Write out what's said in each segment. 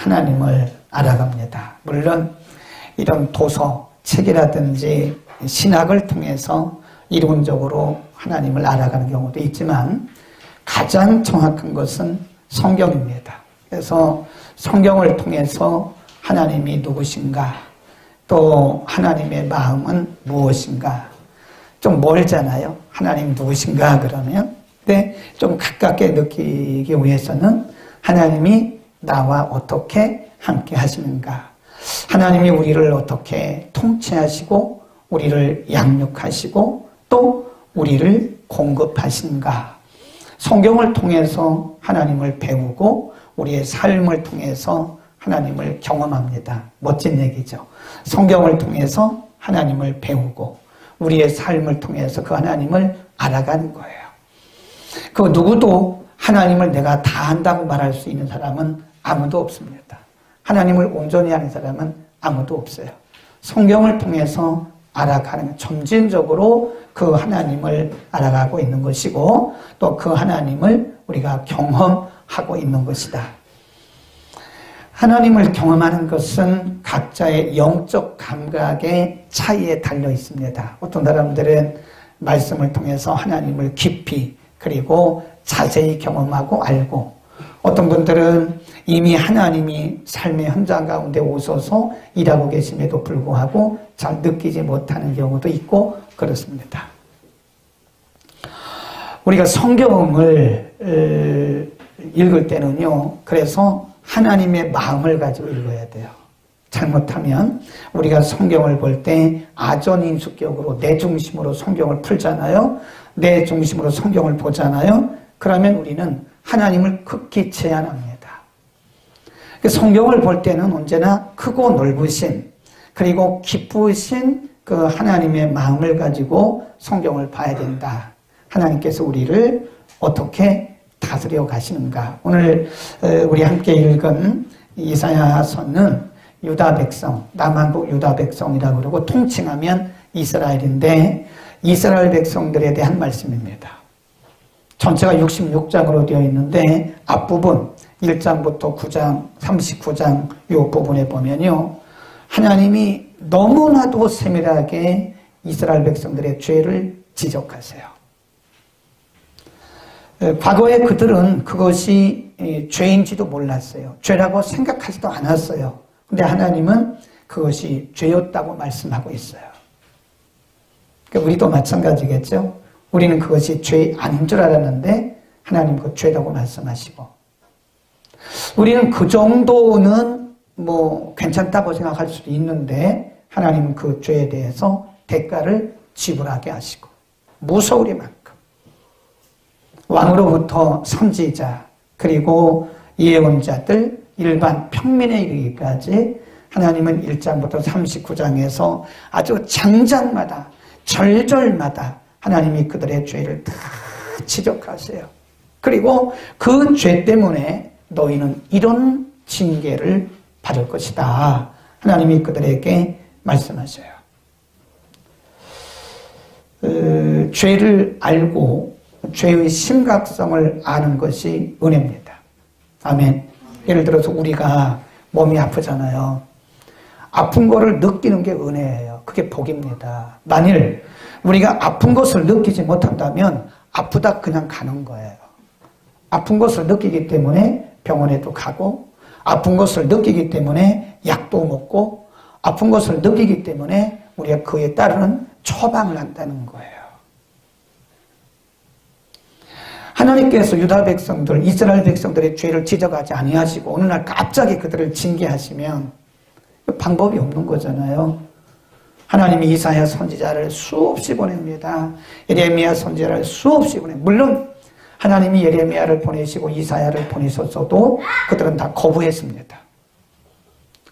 하나님을 알아갑니다. 물론 이런 도서, 책이라든지 신학을 통해서 이론적으로 하나님을 알아가는 경우도 있지만 가장 정확한 것은 성경입니다. 그래서 성경을 통해서 하나님이 누구신가, 또 하나님의 마음은 무엇인가, 좀 멀잖아요. 하나님 누구신가 그러면. 근데 좀 가깝게 느끼기 위해서는 하나님이 나와 어떻게 함께 하시는가, 하나님이 우리를 어떻게 통치하시고 우리를 양육하시고 또 우리를 공급하신가, 성경을 통해서 하나님을 배우고 우리의 삶을 통해서 하나님을 경험합니다. 멋진 얘기죠. 성경을 통해서 하나님을 배우고 우리의 삶을 통해서 그 하나님을 알아가는 거예요. 그 누구도 하나님을 내가 다 안다고 말할 수 있는 사람은 아무도 없습니다. 하나님을 온전히 아는 사람은 아무도 없어요. 성경을 통해서 알아가는, 점진적으로 그 하나님을 알아가고 있는 것이고 또 그 하나님을 우리가 경험하고 있는 것이다. 하나님을 경험하는 것은 각자의 영적 감각의 차이에 달려 있습니다. 어떤 사람들은 말씀을 통해서 하나님을 깊이 그리고 자세히 경험하고 알고, 어떤 분들은 이미 하나님이 삶의 현장 가운데 오셔서 일하고 계심에도 불구하고 잘 느끼지 못하는 경우도 있고 그렇습니다. 우리가 성경을 읽을 때는요, 그래서 하나님의 마음을 가지고 읽어야 돼요. 잘못하면 우리가 성경을 볼 때 아전인수격으로 내 중심으로 성경을 풀잖아요. 내 중심으로 성경을 보잖아요. 그러면 우리는 하나님을 극히 제한합니다. 성경을 볼 때는 언제나 크고 넓으신 그리고 기쁘신 그 하나님의 마음을 가지고 성경을 봐야 된다. 하나님께서 우리를 어떻게 다스려 가시는가. 오늘 우리 함께 읽은 이사야서는 유다 백성, 남한국 유다 백성이라고 그러고 통칭하면 이스라엘인데 이스라엘 백성들에 대한 말씀입니다. 전체가 66장으로 되어 있는데 앞부분 1장부터 9장, 39장 이 부분에 보면요, 하나님이 너무나도 세밀하게 이스라엘 백성들의 죄를 지적하세요. 과거에 그들은 그것이 죄인지도 몰랐어요. 죄라고 생각하지도 않았어요. 근데 하나님은 그것이 죄였다고 말씀하고 있어요. 그러니까 우리도 마찬가지겠죠. 우리는 그것이 죄 아닌 줄 알았는데 하나님 그 죄라고 말씀하시고, 우리는 그 정도는 뭐 괜찮다고 생각할 수도 있는데 하나님은 그 죄에 대해서 대가를 지불하게 하시고, 무서우리만큼 왕으로부터 선지자 그리고 예언자들 일반 평민에 이르기까지 하나님은 1장부터 39장에서 아주 장장마다 절절마다 하나님이 그들의 죄를 다 지적하세요. 그리고 그 죄 때문에 너희는 이런 징계를 받을 것이다. 하나님이 그들에게 말씀하셔요. 죄를 알고 죄의 심각성을 아는 것이 은혜입니다. 아멘. 예를 들어서 우리가 몸이 아프잖아요. 아픈 거를 느끼는 게 은혜예요. 그게 복입니다. 만일 우리가 아픈 것을 느끼지 못한다면 아프다 그냥 가는 거예요. 아픈 것을 느끼기 때문에 병원에도 가고, 아픈 것을 느끼기 때문에 약도 먹고, 아픈 것을 느끼기 때문에 우리가 그에 따르는 처방을 한다는 거예요. 하나님께서 유다 백성들, 이스라엘 백성들의 죄를 지적하지 아니하시고 어느 날 갑자기 그들을 징계하시면 방법이 없는 거잖아요. 하나님이 이사야 선지자를 수없이 보냅니다. 예레미야 선지자를 수없이 보냅니다. 물론 하나님이 예레미야를 보내시고 이사야를 보내셨어도 그들은 다 거부했습니다.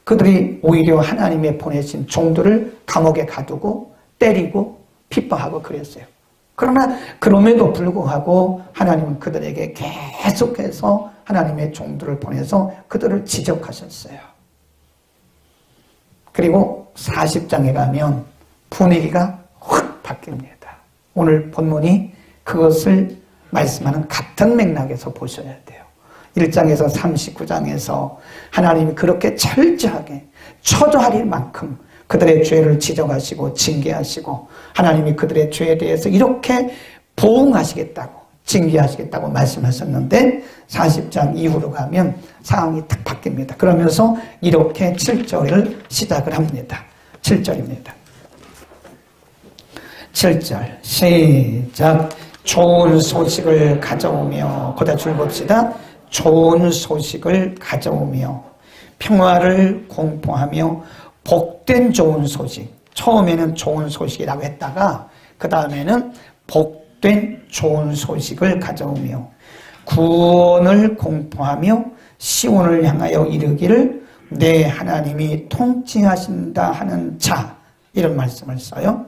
그들이 오히려 하나님의 보내신 종들을 감옥에 가두고 때리고 핍박하고 그랬어요. 그러나 그럼에도 불구하고 하나님은 그들에게 계속해서 하나님의 종들을 보내서 그들을 지적하셨어요. 그리고 40장에 가면 분위기가 확 바뀝니다. 오늘 본문이 그것을 말씀하는 같은 맥락에서 보셔야 돼요. 1장에서 39장에서 하나님이 그렇게 철저하게 처절할 만큼 그들의 죄를 지적하시고 징계하시고 하나님이 그들의 죄에 대해서 이렇게 보응하시겠다고 징계하시겠다고 말씀하셨는데 40장 이후로 가면 상황이 탁 바뀝니다. 그러면서 이렇게 7절을 시작을 합니다. 7절입니다. 7절 시작. 좋은 소식을 가져오며 거기다 줄 봅시다. 좋은 소식을 가져오며 평화를 공포하며 복된 좋은 소식. 처음에는 좋은 소식이라고 했다가 그 다음에는 복된 좋은 소식을 가져오며 구원을 공포하며 시온을 향하여 이르기를 내 하나님이 통치하신다 하는 자, 이런 말씀을 써요.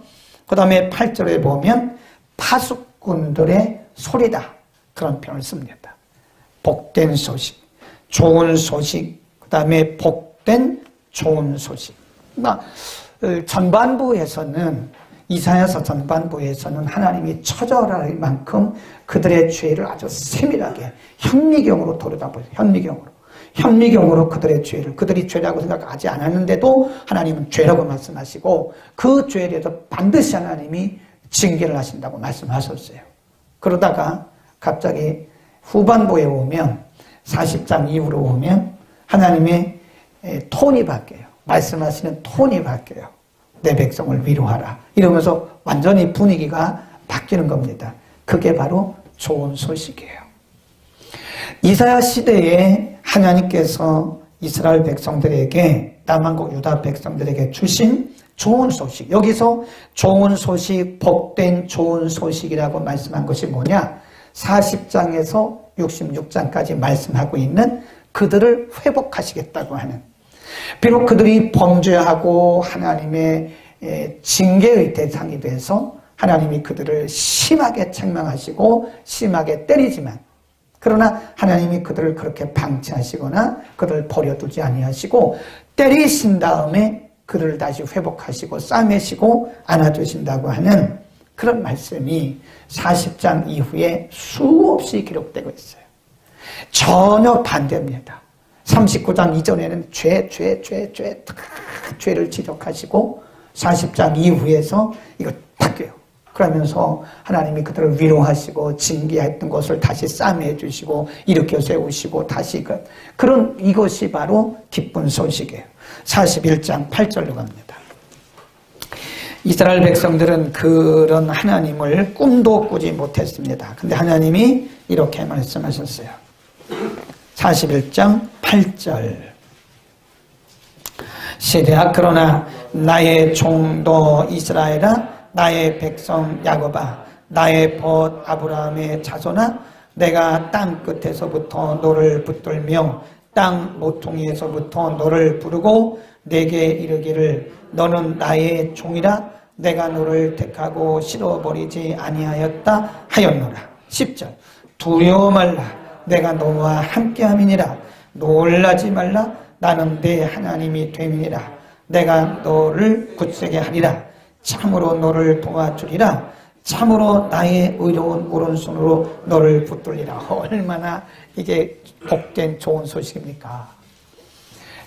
그 다음에 8절에 보면 파수꾼들의 소리다, 그런 표현을 씁니다. 복된 소식, 좋은 소식, 그 다음에 복된 좋은 소식. 그러니까 전반부에서는, 이사야서 전반부에서는 하나님이 처절할 만큼 그들의 죄를 아주 세밀하게 현미경으로 들여다보죠. 현미경으로 그들의 죄를, 그들이 죄라고 생각하지 않았는데도 하나님은 죄라고 말씀하시고 그 죄에 대해서 반드시 하나님이 징계를 하신다고 말씀하셨어요. 그러다가 갑자기 후반부에 오면 40장 이후로 오면 하나님의 톤이 바뀌어요. 말씀하시는 톤이 바뀌어요. 내 백성을 위로하라 이러면서 완전히 분위기가 바뀌는 겁니다. 그게 바로 좋은 소식이에요. 이사야 시대에 하나님께서 이스라엘 백성들에게, 남한국 유다 백성들에게 주신 좋은 소식, 여기서 좋은 소식, 복된 좋은 소식이라고 말씀한 것이 뭐냐? 40장에서 66장까지 말씀하고 있는 그들을 회복하시겠다고 하는, 비록 그들이 범죄하고 하나님의 징계의 대상이 돼서 하나님이 그들을 심하게 책망하시고 심하게 때리지만, 그러나 하나님이 그들을 그렇게 방치하시거나 그들을 버려두지 아니하시고 때리신 다음에 그들을 다시 회복하시고 싸매시고 안아주신다고 하는 그런 말씀이 40장 이후에 수없이 기록되고 있어요. 전혀 반대입니다. 39장 이전에는 죄를 지적하시고 40장 이후에서 이거 바뀌어요. 그러면서 하나님이 그들을 위로하시고 징계했던 것을 다시 싸매해 주시고 일으켜 세우시고 다시 그런, 이것이 바로 기쁜 소식이에요. 41장 8절로 갑니다. 이스라엘 백성들은 그런 하나님을 꿈도 꾸지 못했습니다. 근데 하나님이 이렇게 말씀하셨어요. 41장 8절 시대야 그러나 나의 종도 이스라엘아, 나의 백성 야곱아, 나의 벗 아브라함의 자손아, 내가 땅 끝에서부터 너를 붙들며 땅 모퉁이에서부터 너를 부르고 내게 이르기를 너는 나의 종이라, 내가 너를 택하고 실어버리지 아니하였다 하였노라. 10절 두려워 말라, 내가 너와 함께함이니라. 놀라지 말라, 나는 내 하나님이 됨이니라. 내가 너를 굳세게 하리라. 참으로 너를 도와주리라. 참으로 나의 의로운 오른손으로 너를 붙들리라. 얼마나 이게 복된 좋은 소식입니까?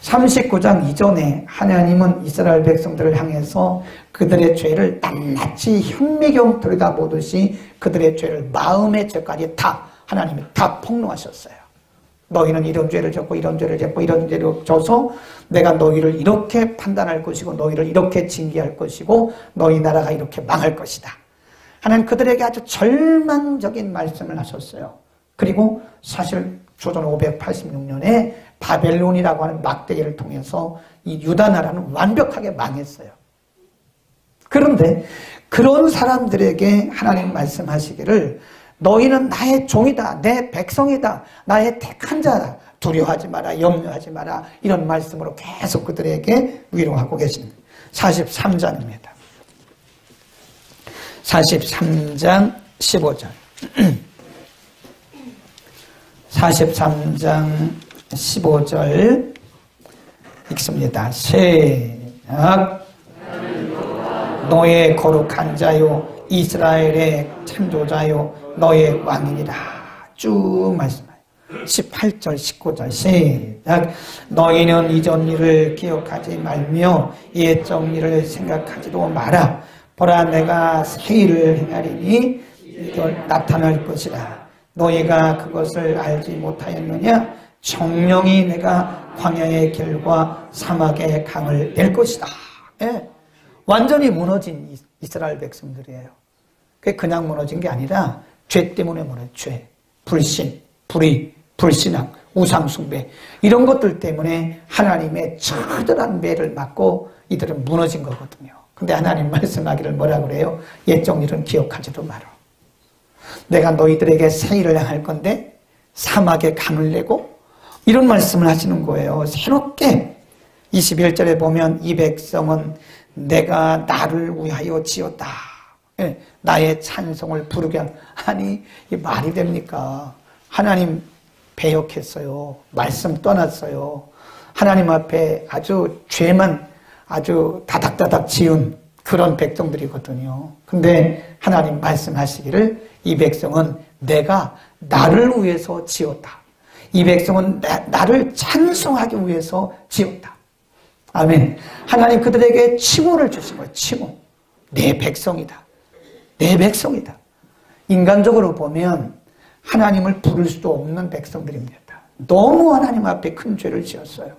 39장 이전에 하나님은 이스라엘 백성들을 향해서 그들의 죄를 낱낱이 현미경 들여다보듯이 그들의 죄를, 마음의 죄까지 다 하나님이 다 폭로하셨어요. 너희는 이런 죄를 졌고 이런 죄를 졌고 이런 죄를 져서 내가 너희를 이렇게 판단할 것이고 너희를 이렇게 징계할 것이고 너희 나라가 이렇게 망할 것이다. 하나님 그들에게 아주 절망적인 말씀을 하셨어요. 그리고 사실 조선 586년에 바벨론이라고 하는 막대기를 통해서 이 유다 나라는 완벽하게 망했어요. 그런데 그런 사람들에게 하나님 말씀하시기를 너희는 나의 종이다, 내 백성이다, 나의 택한 자다, 두려워하지 마라, 염려하지 마라, 이런 말씀으로 계속 그들에게 위로하고 계십니다. 43장입니다. 43장 15절 43장 15절 읽습니다. 시작. 너의 거룩한 자요 이스라엘의 창조자요 너의 왕이니라. 쭉 말씀해요. 18절 19절 시작. 너희는 이전 일을 기억하지 말며 옛적 일을 생각하지도 마라. 보라 내가 새 일을 행하리니 이걸 나타날 것이라. 너희가 그것을 알지 못하였느냐? 정령이 내가 광야의 길과 사막의 강을 낼 것이다. 예. 완전히 무너진 이스라엘 백성들이에요. 그게 그냥 무너진 게 아니라 죄 때문에 무너진 죄, 불신, 불의, 불신앙, 우상숭배 이런 것들 때문에 하나님의 처절한 매를 맞고 이들은 무너진 거거든요. 근데 하나님 말씀하기를 뭐라 그래요? 옛적 일은 기억하지도 마라. 내가 너희들에게 새 일을 행할 건데 사막에 강을 내고 이런 말씀을 하시는 거예요. 새롭게 21절에 보면 이 백성은 내가 나를 위하여 지었다. 나의 찬송을 부르게 한. 아니 이 말이 됩니까? 하나님 배역했어요. 말씀 떠났어요. 하나님 앞에 아주 죄만 아주 다닥다닥 지은 그런 백성들이거든요. 근데 하나님 말씀하시기를 이 백성은 내가 나를 위해서 지었다. 이 백성은 나를 찬송하기 위해서 지었다. 아멘. 하나님 그들에게 칭호를 주신 거예요. 칭호. 내 백성이다. 내 백성이다. 인간적으로 보면 하나님을 부를 수도 없는 백성들입니다. 너무 하나님 앞에 큰 죄를 지었어요.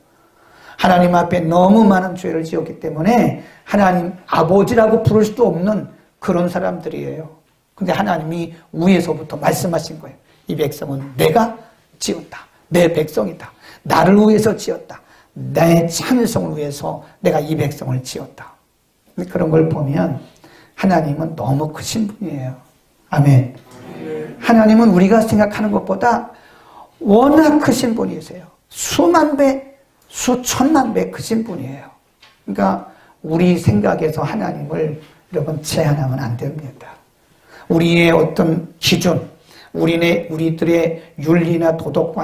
하나님 앞에 너무 많은 죄를 지었기 때문에 하나님 아버지라고 부를 수도 없는 그런 사람들이에요. 근데 하나님이 위에서부터 말씀하신 거예요. 이 백성은 내가 지었다. 내 백성이다. 나를 위해서 지었다. 내 찬송을 위해서 내가 이 백성을 지었다. 그런 걸 보면 하나님은 너무 크신 분이에요. 아멘. 하나님은 우리가 생각하는 것보다 워낙 크신 분이세요. 수만 배, 수천만 배 크신 분이에요. 그러니까 우리 생각에서 하나님을 여러분 제한하면 안 됩니다. 우리의 어떤 기준, 우리들의 윤리나 도덕적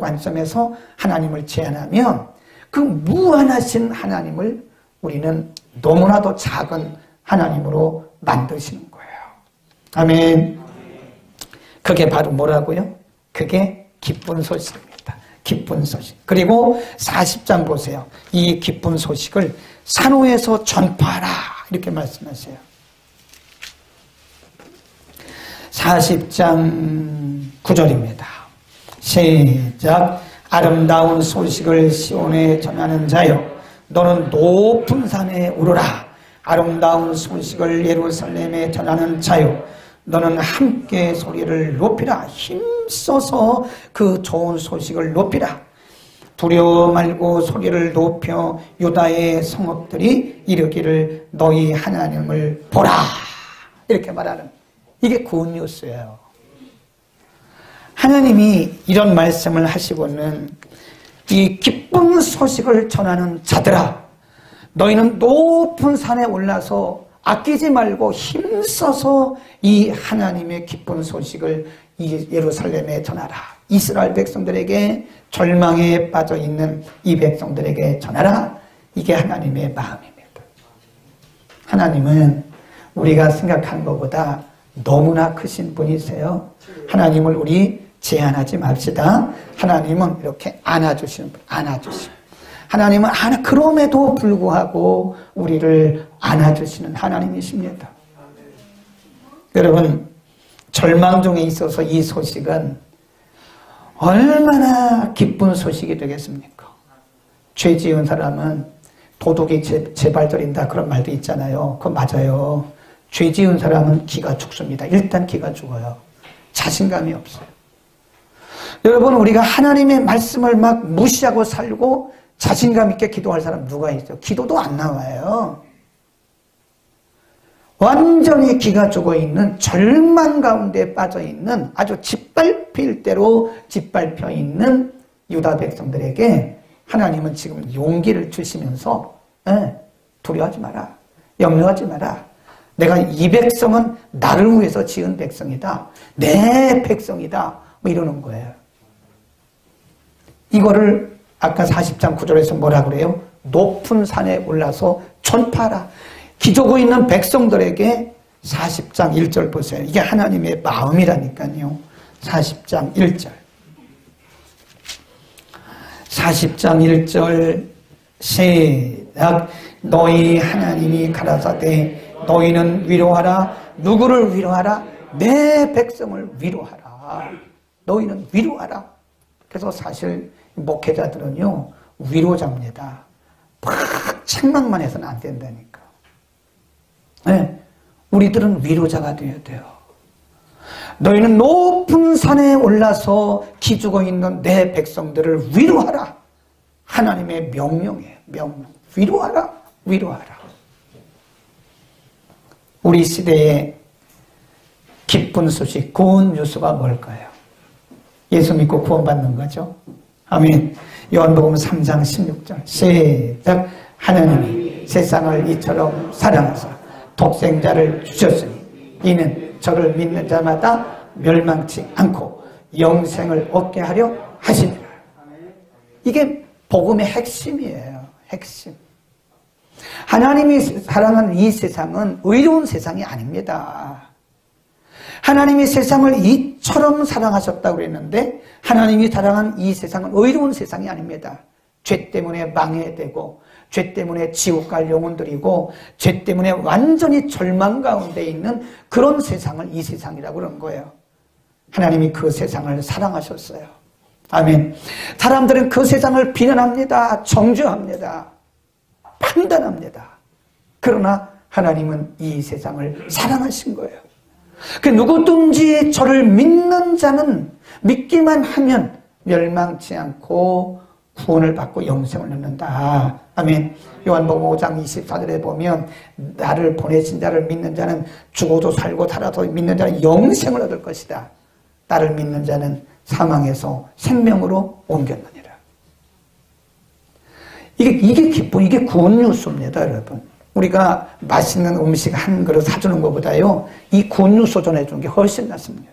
관점에서 하나님을 제한하면 그 무한하신 하나님을 우리는 너무나도 작은 하나님으로 만드시는 거예요. 아멘. 그게 바로 뭐라고요? 그게 기쁜 소식입니다. 기쁜 소식. 그리고 40장 보세요. 이 기쁜 소식을 산후에서 전파하라 이렇게 말씀하세요. 40장 9절입니다. 시작. 아름다운 소식을 시온에 전하는 자여 너는 높은 산에 오르라. 아름다운 소식을 예루살렘에 전하는 자여 너는 함께 소리를 높이라. 힘써서 그 좋은 소식을 높이라. 두려워 말고 소리를 높여 유다의 성읍들이 이르기를 너희 하나님을 보라. 이렇게 말하는 이게 굿뉴스예요. 하나님이 이런 말씀을 하시고는 이 기쁜 소식을 전하는 자들아 너희는 높은 산에 올라서 아끼지 말고 힘써서 이 하나님의 기쁜 소식을 이 예루살렘에 전하라. 이스라엘 백성들에게 절망에 빠져 있는 이 백성들에게 전하라. 이게 하나님의 마음입니다. 하나님은 우리가 생각하는 것보다 너무나 크신 분이세요. 하나님을 우리 제한하지 맙시다. 하나님은 이렇게 안아주시는 분, 안아주시는. 하나님은 그럼에도 불구하고 우리를 안아주시는 하나님이십니다. 여러분, 절망 중에 있어서 이 소식은 얼마나 기쁜 소식이 되겠습니까? 죄 지은 사람은 도둑이 재발절인다 그런 말도 있잖아요. 그거 맞아요. 죄 지은 사람은 기가 죽습니다. 일단 기가 죽어요. 자신감이 없어요. 여러분, 우리가 하나님의 말씀을 막 무시하고 살고 자신감 있게 기도할 사람 누가 있어요? 기도도 안 나와요. 완전히 기가 죽어 있는 절망 가운데 빠져 있는 아주 짓밟힐 대로 짓밟혀 있는 유다 백성들에게 하나님은 지금 용기를 주시면서 두려워하지 마라. 염려하지 마라. 내가 이 백성은 나를 위해서 지은 백성이다. 내 백성이다. 뭐 이러는 거예요. 이거를 아까 40장 9절에서 뭐라 그래요? 높은 산에 올라서 전파하라. 기죽어 있는 백성들에게 40장 1절 보세요. 이게 하나님의 마음이라니까요. 40장 1절 40장 1절 시작. 너희 하나님이 가라사대 너희는 위로하라. 누구를 위로하라? 내 백성을 위로하라. 너희는 위로하라. 그래서 사실 목회자들은요 위로자입니다. 막 책망만 해서는 안 된다니까. 네, 우리들은 위로자가 되어야 돼요. 너희는 높은 산에 올라서 기죽어 있는 내 백성들을 위로하라. 하나님의 명령이에요. 명령. 위로하라. 위로하라. 우리 시대의 기쁜 소식, 좋은 뉴스가 뭘까요? 예수 믿고 구원받는 거죠. 아멘. 요한복음 3장 16절 시작. 하나님이 세상을 이처럼 사랑하사 독생자를 주셨으니 이는 저를 믿는 자마다 멸망치 않고 영생을 얻게 하려 하시니라. 이게 복음의 핵심이에요. 핵심. 하나님이 사랑하는 이 세상은 의로운 세상이 아닙니다. 하나님이 세상을 이처럼 사랑하셨다고 그랬는데 하나님이 사랑한 이 세상은 의로운 세상이 아닙니다. 죄 때문에 망해되고 죄 때문에 지옥 갈 영혼들이고 죄 때문에 완전히 절망 가운데 있는 그런 세상을 이 세상이라고 그런 거예요. 하나님이 그 세상을 사랑하셨어요. 아멘. 사람들은 그 세상을 비난합니다. 정죄합니다. 판단합니다. 그러나 하나님은 이 세상을 사랑하신 거예요. 그 누구든지 저를 믿는 자는 믿기만 하면 멸망치 않고 구원을 받고 영생을 얻는다. 아멘. 요한복음 5장 24절에 보면 나를 보내신 자를 믿는 자는 죽어도 살고 살아도 믿는 자는 영생을 얻을 것이다. 나를 믿는 자는 사망에서 생명으로 옮겼느니라. 이게 기쁨, 이게 구원 뉴스입니다, 여러분. 우리가 맛있는 음식 한 그릇 사주는 것보다요, 이 구원 뉴스 전해주는 게 훨씬 낫습니다.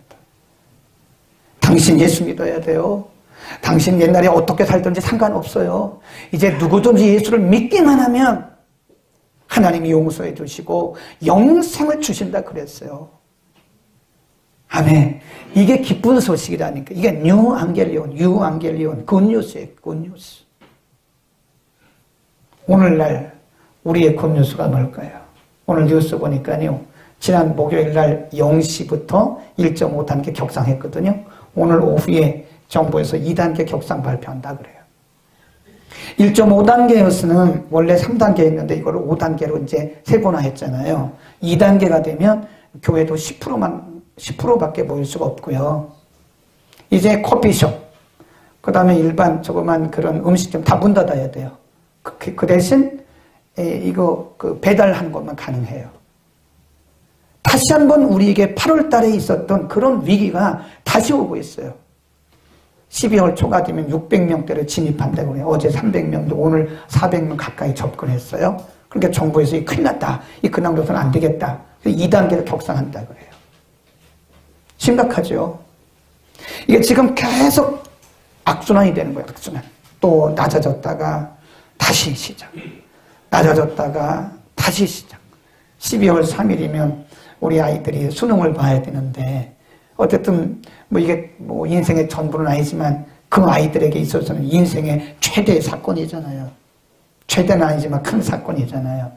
당신 예수 믿어야 돼요. 당신 옛날에 어떻게 살든지 상관없어요. 이제 누구든지 예수를 믿기만 하면 하나님이 용서해 주시고 영생을 주신다 그랬어요. 아멘. 이게 기쁜 소식이라니까. 이게 뉴앙겔리온, 굿뉴스예요. 굿뉴스. 오늘날 우리의 굿뉴스가 뭘까요? 오늘 뉴스 보니까요. 지난 목요일날 0시부터 1.5단계 격상했거든요. 오늘 오후에 정부에서 2단계 격상 발표한다 그래요. 1.5단계였으면 원래 3단계였는데 이걸 5단계로 이제 세분화했잖아요. 2단계가 되면 교회도 10%밖에 모일 수가 없고요. 이제 커피숍, 그 다음에 일반 조그만 그런 음식점 다 문 닫아야 돼요. 그 대신 이거 배달하는 것만 가능해요. 다시 한번 우리에게 8월 달에 있었던 그런 위기가 다시 오고 있어요. 12월 초가 되면 600명대로 진입한다고 해요. 어제 300명도 오늘 400명 가까이 접근했어요. 그러니까 정부에서 큰일 났다. 이 근황으로서는 안 되겠다. 2단계로 격상한다 그래요. 심각하죠. 이게 지금 계속 악순환이 되는 거예요. 악순환. 또 낮아졌다가 다시 시작. 낮아졌다가 다시 시작. 12월 3일이면 우리 아이들이 수능을 봐야 되는데 어쨌든 이게 인생의 전부는 아니지만 그 아이들에게 있어서는 인생의 최대의 사건이잖아요. 최대는 아니지만 큰 사건이잖아요.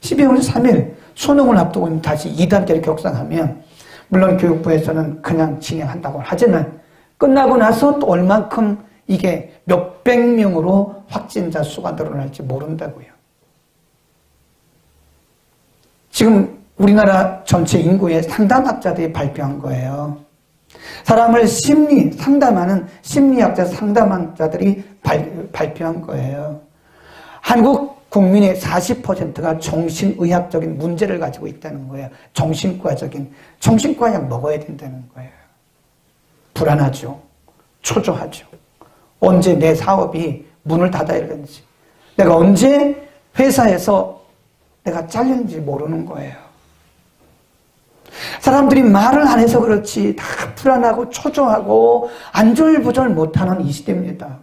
12월 3일 수능을 앞두고 다시 2단계를 격상하면 물론 교육부에서는 그냥 진행한다고 하지만 끝나고 나서 또 얼만큼 이게 몇백 명으로 확진자 수가 늘어날지 모른다고요. 지금 우리나라 전체 인구의 상담학자들이 발표한 거예요. 사람을 상담하는 심리학자 상담학자들이 발표한 거예요. 한국 국민의 40%가 정신의학적인 문제를 가지고 있다는 거예요. 정신과 약 먹어야 된다는 거예요. 불안하죠. 초조하죠. 언제 내 사업이 문을 닫아야 되는지, 내가 언제 회사에서 내가 잘리는지 모르는 거예요. 사람들이 말을 안 해서 그렇지 다 불안하고 초조하고 안절부절 못하는 이 시대입니다.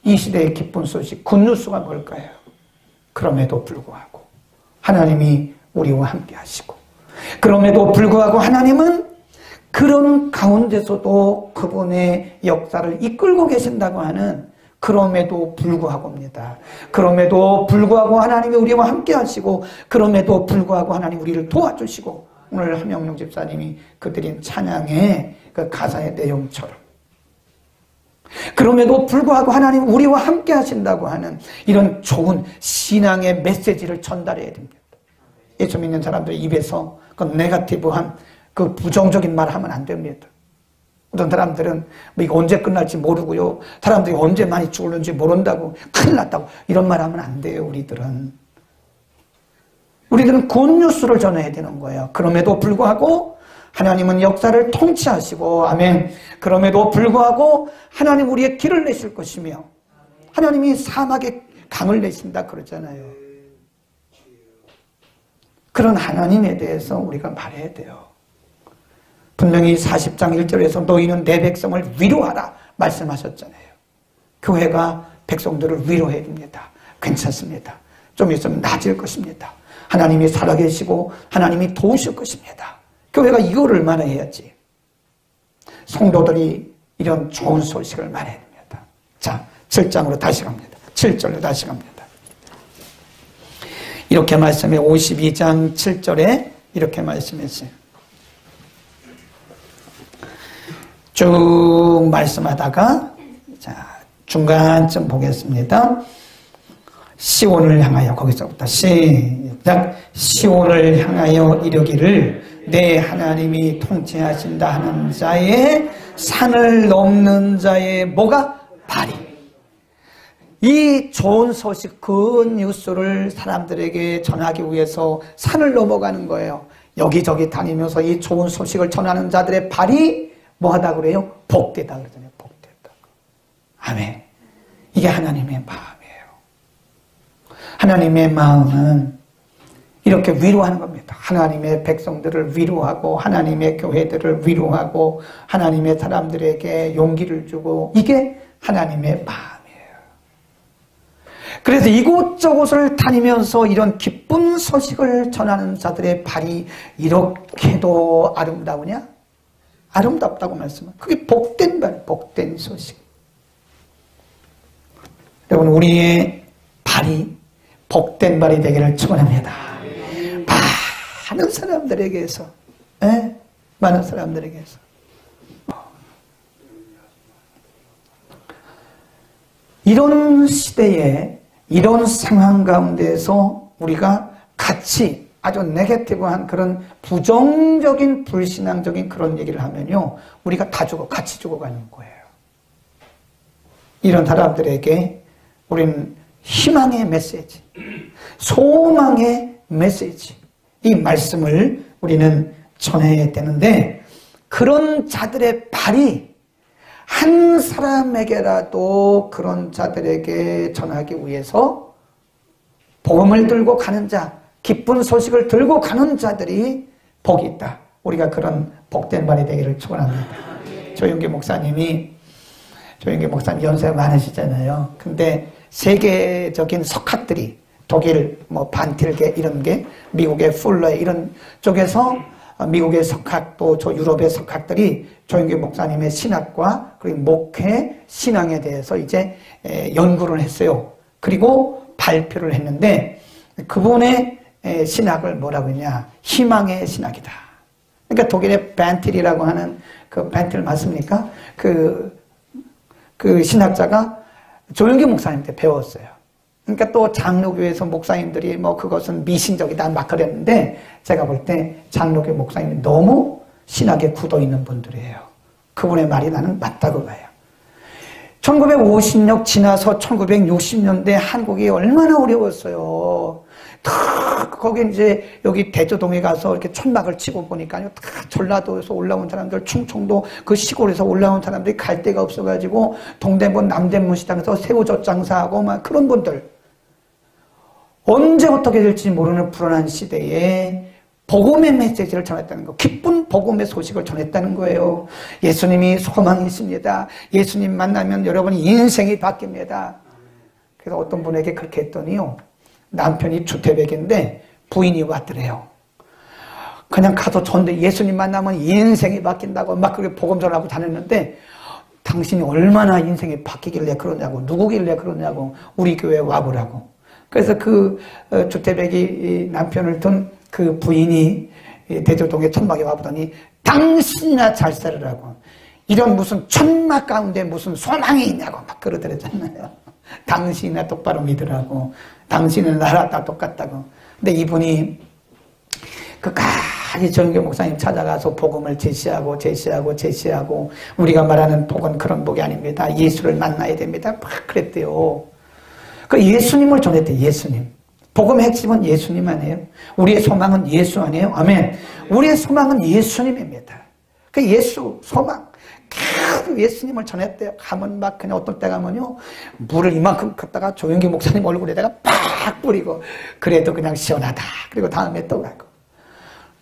이 시대의 기쁜 소식, 굿뉴스가 뭘까요? 그럼에도 불구하고 하나님이 우리와 함께 하시고, 그럼에도 불구하고 하나님은 그런 가운데서도 그분의 역사를 이끌고 계신다고 하는, 그럼에도 불구하고입니다. 그럼에도 불구하고 하나님이 우리와 함께 하시고, 그럼에도 불구하고 하나님 우리를 도와주시고, 오늘 함영룡 집사님이 그들인 찬양의 그 가사의 내용처럼, 그럼에도 불구하고 하나님 우리와 함께 하신다고 하는 이런 좋은 신앙의 메시지를 전달해야 됩니다. 예수 믿는 사람들의 입에서 그 네거티브한 그 부정적인 말을 하면 안 됩니다. 어떤 사람들은 뭐 이거 언제 끝날지 모르고요, 사람들이 언제 많이 죽을는지 모른다고, 큰일 났다고, 이런 말 하면 안 돼요. 우리들은 굿뉴스를 전해야 되는 거예요. 그럼에도 불구하고 하나님은 역사를 통치하시고, 아멘. 그럼에도 불구하고 하나님 우리의 길을 내실 것이며, 하나님이 사막에 강을 내신다 그러잖아요. 그런 하나님에 대해서 우리가 말해야 돼요. 분명히 40장 1절에서 너희는 내 백성을 위로하라 말씀하셨잖아요. 교회가 백성들을 위로해야 됩니다. 괜찮습니다. 좀 있으면 나아질 것입니다. 하나님이 살아계시고 하나님이 도우실 것입니다. 교회가 이거를 말해야지. 성도들이 이런 좋은 소식을 말해야 됩니다. 자, 7장으로 다시 갑니다. 7절로 다시 갑니다. 이렇게 말씀해, 52장 7절에 이렇게 말씀했어요. 쭉 말씀하다가, 자, 중간쯤 보겠습니다. 시온을 향하여, 거기서부터 시작. 시온을 향하여 이르기를 내 하나님이 통치하신다 하는 자의, 산을 넘는 자의 뭐가? 발이. 이 좋은 소식, 그 뉴스를 사람들에게 전하기 위해서 산을 넘어가는 거예요. 여기저기 다니면서 이 좋은 소식을 전하는 자들의 발이 뭐 하다 그래요? 복되다 그러잖아요. 복되다. 아멘. 이게 하나님의 마음이에요. 하나님의 마음은 이렇게 위로하는 겁니다. 하나님의 백성들을 위로하고, 하나님의 교회들을 위로하고, 하나님의 사람들에게 용기를 주고, 이게 하나님의 마음이에요. 그래서 이곳저곳을 다니면서 이런 기쁜 소식을 전하는 자들의 발이 이렇게도 아름다우냐? 아름답다고 말씀은, 그게 복된 발, 복된 소식. 여러분, 우리의 발이 복된 발이 되기를 축원합니다. 많은 사람들에게서, 많은 사람들에게서. 이런 시대에, 이런 상황 가운데에서 우리가 같이 아주 네거티브한 그런 부정적인 불신앙적인 그런 얘기를 하면요, 우리가 다 같이 죽어가는 거예요. 이런 사람들에게 우리는 희망의 메시지, 소망의 메시지, 이 말씀을 우리는 전해야 되는데, 그런 자들의 발이 한 사람에게라도 그런 자들에게 전하기 위해서 복음을 들고 가는 자, 기쁜 소식을 들고 가는 자들이 복이 있다. 우리가 그런 복된 발이 되기를 축원합니다. 조영기 목사님 연세가 많으시잖아요. 근데 세계적인 석학들이, 독일 반틸게 이런 게, 미국의 풀러 이런 쪽에서 미국의 석학, 또 유럽의 석학들이 조영기 목사님의 신학과 그리고 목회 신앙에 대해서 이제 연구를 했어요. 그리고 발표를 했는데, 그분의 신학을 뭐라고 했냐? 희망의 신학이다. 그러니까 독일의 벤틸이라고 하는, 그 벤틸 맞습니까? 그 신학자가 조영기 목사님한테 배웠어요. 그러니까 또 장로교에서 목사님들이 그것은 미신적이다 막 그랬는데, 제가 볼 때 장로교 목사님이 너무 신학에 굳어 있는 분들이에요. 그분의 말이 나는 맞다고 봐요. 1950년 지나서 1960년대 한국이 얼마나 어려웠어요. 거기 이제 여기 대저동에 가서 이렇게 천막을 치고 보니까요, 다 전라도에서 올라온 사람들, 충청도 그 시골에서 올라온 사람들이 갈 데가 없어가지고 동대문 남대문 시장에서 새우젓 장사하고 막 그런 분들, 언제 어떻게 될지 모르는 불안한 시대에 복음의 메시지를 전했다는 거, 기쁜 복음의 소식을 전했다는 거예요. 예수님이 소망이십니다. 예수님 만나면 여러분이 인생이 바뀝니다. 그래서 어떤 분에게 그렇게 했더니요, 남편이 주태백인데 부인이 왔더래요. 그냥 가서 전도 예수님 만나면 인생이 바뀐다고 막 그렇게 복음 전하고 다녔는데 당신이 얼마나 인생이 바뀌길래 그러냐고, 누구길래 그러냐고, 우리 교회에 와보라고. 그래서 그 주태백이 남편을 둔 그 부인이 대저동에 천막에 와보더니 당신이나 잘 살으라고, 이런 무슨 천막 가운데 무슨 소망이 있냐고 막 그러더랬잖아요. 당신이나 똑바로 믿으라고, 당신은 나랑 다 똑같다고. 근데 이분이 끝까지 정규 목사님 찾아가서 복음을 제시하고 우리가 말하는 복은 그런 복이 아닙니다. 예수를 만나야 됩니다. 막 그랬대요. 그 예수님을 전했대요. 예수님. 복음의 핵심은 예수님 아니에요? 우리의 소망은 예수 아니에요? 아멘. 우리의 소망은 예수님입니다. 그 예수, 소망. 계속 예수님을 전했대요. 가면 막 그냥 어떤 때 가면요, 물을 이만큼 갖다가 조영기 목사님 얼굴에다가 팍 뿌리고, 그래도 그냥 시원하다. 그리고 다음에 또 가고.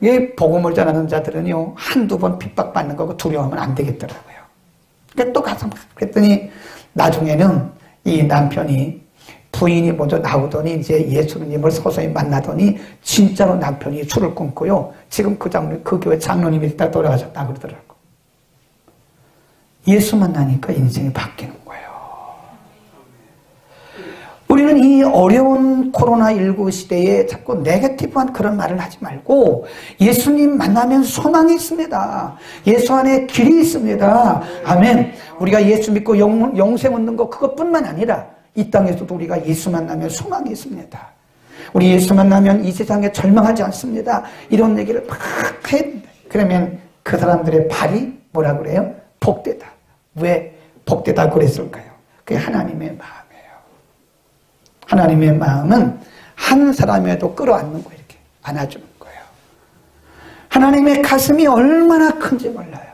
이 복음을 전하는 자들은요, 한두 번 핍박받는 거고 두려워하면 안 되겠더라고요. 그러니까 또 가서 막 그랬더니 나중에는 이 남편이, 부인이 먼저 나오더니 이제 예수님을 서서히 만나더니 진짜로 남편이 술을 끊고요, 지금 그 교회 장로님이 일단 돌아가셨다 그러더라고. 예수 만나니까 인생이 바뀌는 거예요. 우리는 이 어려운 코로나19 시대에 자꾸 네거티브한 그런 말을 하지 말고, 예수님 만나면 소망이 있습니다. 예수 안에 길이 있습니다. 아멘. 우리가 예수 믿고 영생 얻는 거 그것뿐만 아니라 이 땅에서도 우리가 예수 만나면 소망이 있습니다. 우리 예수 만나면 이 세상에 절망하지 않습니다. 이런 얘기를 막 해야 된다. 그러면 그 사람들의 발이 뭐라 그래요? 복되다. 왜 복되다 그랬을까요? 그게 하나님의 마음이에요. 하나님의 마음은 한 사람에도 끌어안는 거예요. 이렇게 안아주는 거예요. 하나님의 가슴이 얼마나 큰지 몰라요.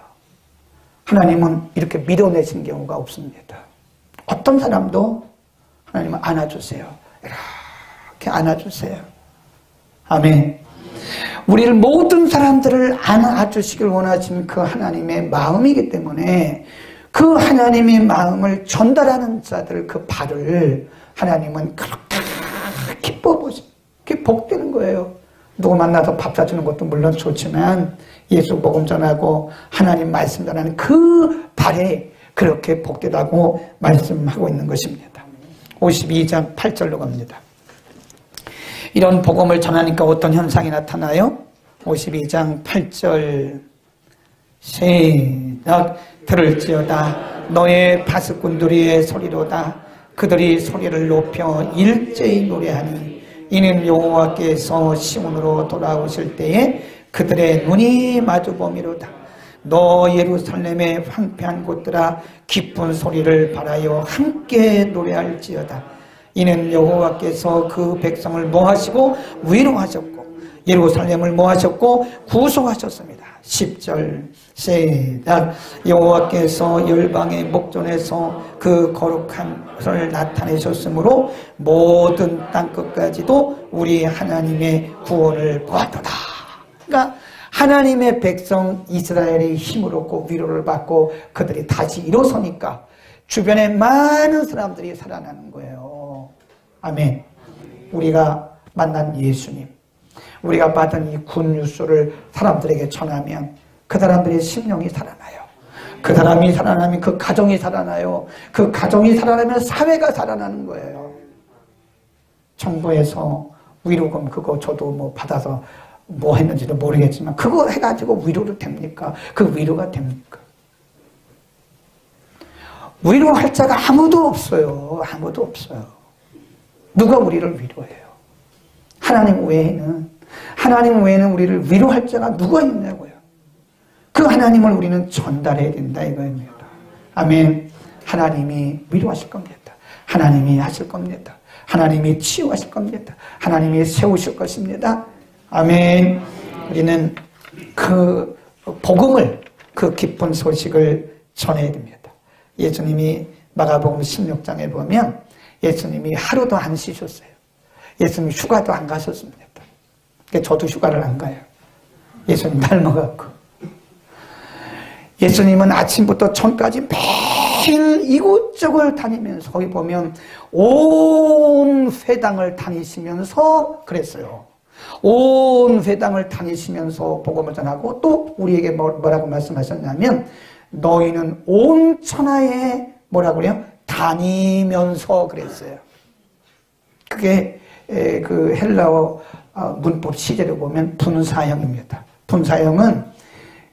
하나님은 이렇게 밀어내신 경우가 없습니다. 어떤 사람도 하나님은 안아주세요. 이렇게 안아주세요. 아멘. 우리를 모든 사람들을 안아주시길 원하시는 그 하나님의 마음이기 때문에 그 하나님의 마음을 전달하는 자들 그 발을 하나님은 그렇게 기뻐 보시고 그게 복되는 거예요. 누구 만나서 밥 사주는 것도 물론 좋지만 예수 복음 전하고 하나님 말씀 전하는 그 발에 그렇게 복되다고 말씀하고 있는 것입니다. 52장 8절로 갑니다. 이런 복음을 전하니까 어떤 현상이 나타나요? 52장 8절 시작. 들을지어다 너의 바스꾼들의 소리로다. 그들이 소리를 높여 일제히 노래하니 이는 여호와께서 시온으로 돌아오실 때에 그들의 눈이 마주보미로다. 너 예루살렘의 황폐한 곳들아 기쁜 소리를 발하여 함께 노래할지어다. 이는 여호와께서 그 백성을 모하시고 위로하셨고 예루살렘을 모하셨고 구속하셨습니다. 10절 시작. 여호와께서 열방의 목전에서 그 거룩한 것을 나타내셨으므로 모든 땅끝까지도 우리 하나님의 구원을 보았도다. 그러니까 하나님의 백성 이스라엘이 힘을 얻고 위로를 받고 그들이 다시 일어서니까 주변에 많은 사람들이 살아나는 거예요. 아멘. 우리가 만난 예수님, 우리가 받은 이 굿뉴스를 사람들에게 전하면 그 사람들의 심령이 살아나요. 그 사람이 살아나면 그 가정이 살아나요. 그 가정이 살아나면 사회가 살아나는 거예요. 정부에서 위로금 그거 저도 뭐 받아서 뭐 했는지도 모르겠지만 그거 해가지고 위로를 됩니까? 그 위로가 됩니까? 위로할 자가 아무도 없어요. 아무도 없어요. 누가 우리를 위로해요? 하나님 외에는 우리를 위로할 자가 누가 있냐고요. 그 하나님을 우리는 전달해야 된다 이거입니다. 아멘. 하나님이 위로하실 겁니다. 하나님이 하실 겁니다. 하나님이 치유하실 겁니다. 하나님이 세우실 것입니다. 아멘. 우리는 그 복음을, 그 기쁜 소식을 전해야 됩니다. 예수님이 마가복음 16장에 보면 예수님이 하루도 안 쉬셨어요. 예수님 휴가도 안 가셨습니다. 저도 휴가를 안 가요. 예수님 닮아갖고. 예수님은 아침부터 전까지 매일 이곳저곳 다니면서 거기 보면 온 회당을 다니시면서 그랬어요. 온 회당을 다니시면서 복음을 전하고 또 우리에게 뭐라고 말씀하셨냐면 너희는 온 천하에 뭐라고 그래요? 다니면서 그랬어요. 그게 그 헬라어 문법 시제를 보면 분사형입니다. 분사형은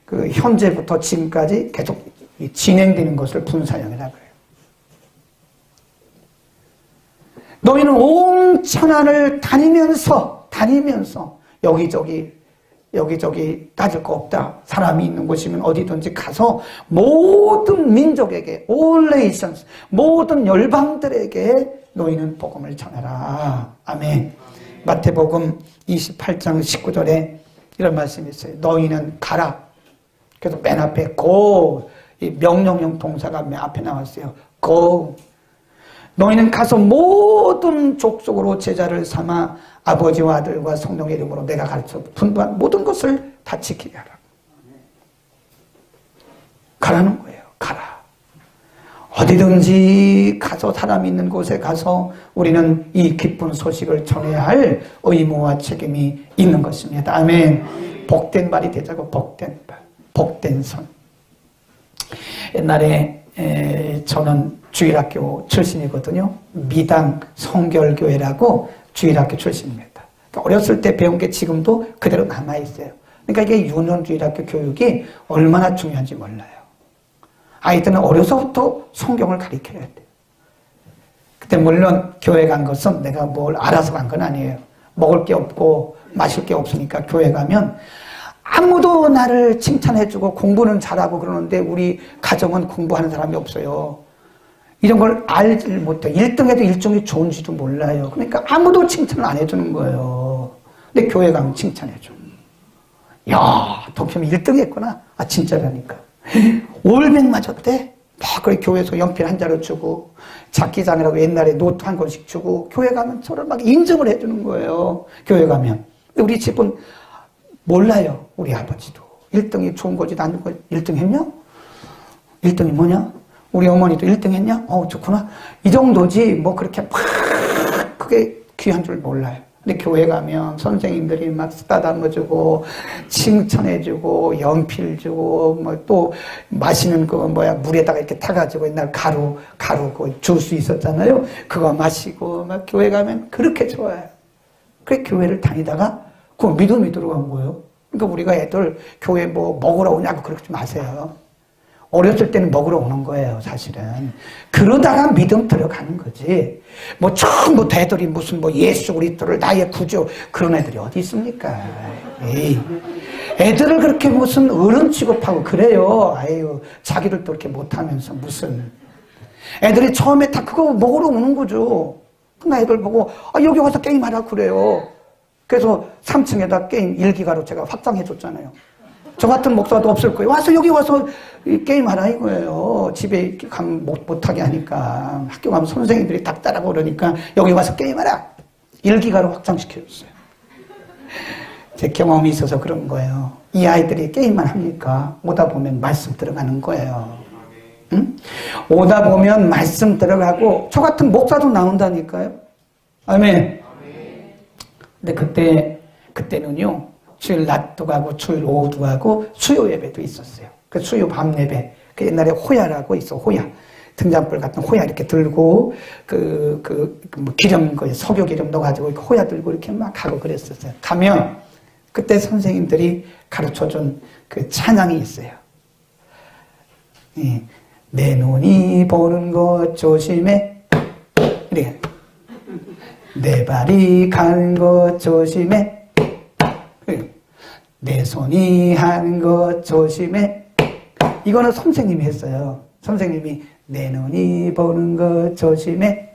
그 현재부터 지금까지 계속 진행되는 것을 분사형이라고 해요. 너희는 온 천하를 다니면서 여기저기 따질 거 없다. 사람이 있는 곳이면 어디든지 가서 모든 민족에게 all nations, 모든 열방들에게 너희는 복음을 전하라. 아멘. 마태복음 28장 19절에 이런 말씀이 있어요. 너희는 가라. 그래서 맨 앞에 go, 이 명령형 동사가 맨 앞에 나왔어요. go. 너희는 가서 모든 족속으로 제자를 삼아 아버지와 아들과 성령의 이름으로 내가 가르쳐 분부한 모든 것을 다 지키게 하라. 가라는 거예요. 가라. 어디든지 가서 사람 있는 곳에 가서 우리는 이 기쁜 소식을 전해야 할 의무와 책임이 있는 것입니다. 아멘. 복된 말이 되자고. 복된 말. 복된 선. 옛날에 저는 주일학교 출신이거든요. 미당 성결교회라고 주일학교 출신입니다. 그러니까 어렸을 때 배운 게 지금도 그대로 남아있어요. 그러니까 이게 유년주일학교 교육이 얼마나 중요한지 몰라요. 아이들은 어려서부터 성경을 가르쳐야 돼요. 그때 물론 교회 간 것은 내가 뭘 알아서 간 건 아니에요. 먹을 게 없고 마실 게 없으니까 교회 가면 아무도 나를 칭찬해주고 공부는 잘하고 그러는데 우리 가정은 공부하는 사람이 없어요. 이런 걸 알지 못해. 1등해도 일종의 좋은지도 몰라요. 그러니까 아무도 칭찬을 안 해주는 거예요. 근데 교회 가면 칭찬해줘. 야, 덕현이 1등 했구나. 아, 진짜라니까. 올백 맞았대. 막 그래 교회에서 연필 한 자루 주고 작기장이라고 옛날에 노트 한 권씩 주고 교회 가면 저를 막 인정을 해주는 거예요. 교회 가면. 근데 우리 집은 몰라요. 우리 아버지도. 1등이 좋은 거지. 나는 1등 했냐? 1등이 뭐냐? 우리 어머니도 1등 했냐? 좋구나. 이 정도지, 뭐 그렇게 막, 그게 귀한 줄 몰라요. 근데 교회 가면 선생님들이 막 쓰다듬어주고, 칭찬해주고, 연필 주고, 뭐 또 마시는 물에다가 이렇게 타가지고 옛날 가루 그거 줄 수 있었잖아요. 그거 마시고, 막 교회 가면 그렇게 좋아요. 그래, 교회를 다니다가, 그거 믿음이 들어간 거예요. 그러니까 우리가 애들 교회 뭐 먹으러 오냐고 그러지 마세요. 어렸을 때는 먹으러 오는 거예요, 사실은. 그러다가 믿음 들어가는 거지. 뭐 전부 애들이 무슨 뭐 예수 그리스도를 나의 구주 그런 애들이 어디 있습니까? 에이. 애들을 그렇게 무슨 어른 취급하고 그래요. 아유, 자기들도 그렇게 못하면서 무슨. 애들이 처음에 다 그거 먹으러 오는 거죠. 그 애들 보고 여기 와서 게임하라 그래요. 그래서 3층에다 게임 1기가로 제가 확장해 줬잖아요. 저 같은 목사도 없을 거예요. 여기 와서 게임하라 이거예요. 집에 가면 못하게 하니까. 학교 가면 선생님들이 닥달하고 그러니까 여기 와서 게임하라. 1기가로 확장시켜줬어요. 제 경험이 있어서 그런 거예요. 이 아이들이 게임만 합니까? 오다 보면 말씀 들어가는 거예요. 응? 오다 보면 말씀 들어가고 저 같은 목사도 나온다니까요. 아멘. 근데 그때는요. 주일 낮도 가고 주일 오후도 가고 수요 예배도 있었어요. 그 수요 밤 예배. 그 옛날에 호야라고 있어. 호야. 등잔불 같은 호야 이렇게 들고 뭐 기름 석유 기름 넣어가지고 호야 들고 이렇게 막 가고 그랬었어요. 가면 그때 선생님들이 가르쳐준 그 찬양이 있어요. 내 눈이 보는 것 조심해. 이래. 내 발이 가는 것 조심해. 내 손이 하는 것 조심해. 이거는 선생님이 했어요. 선생님이 내 눈이 보는 것 조심해.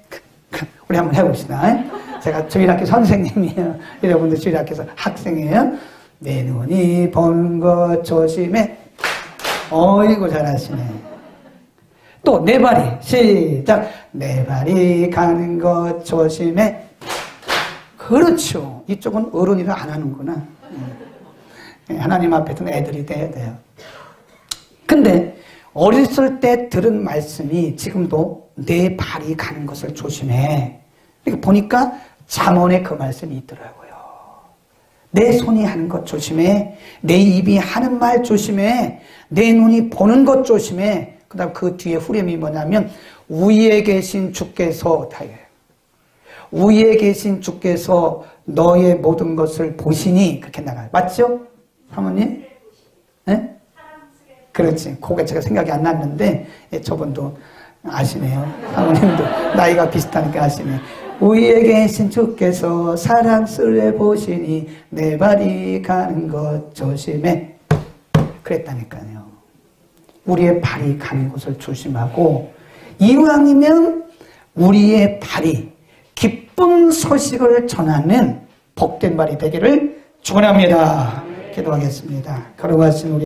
우리 한번 해봅시다. 제가 주일학교 선생님이에요. 여러분들 주일학교에서 학생이에요. 내 눈이 보는 것 조심해. 어이구 잘하시네. 또 내 발이 시작. 내 발이 가는 것 조심해. 그렇죠. 이쪽은 어른이라 안 하는구나. 하나님 앞에서는 애들이 돼야 돼요. 근데 어렸을 때 들은 말씀이 지금도 내 발이 가는 것을 조심해. 이렇게 보니까 잠언에 그 말씀이 있더라고요. 내 손이 하는 것 조심해. 내 입이 하는 말 조심해. 내 눈이 보는 것 조심해. 그 다음 그 뒤에 후렴이 뭐냐면 위에 계신 주께서 다예요. 위에 계신 주께서 너의 모든 것을 보시니 그렇게 나가요. 맞죠? 사모님? 네? 그렇지. 그게 제가 생각이 안 났는데 저분도 아시네요. 사모님도 나이가 비슷하니까 아시네. 위에 계신 주께서 사랑스레 보시니 내 발이 가는 것 조심해. 그랬다니까요. 우리의 발이 가는 곳을 조심하고 이왕이면 우리의 발이 기쁜 소식을 전하는 복된 발이 되기를 축원합니다. 기도하겠습니다. 걸어가신 우리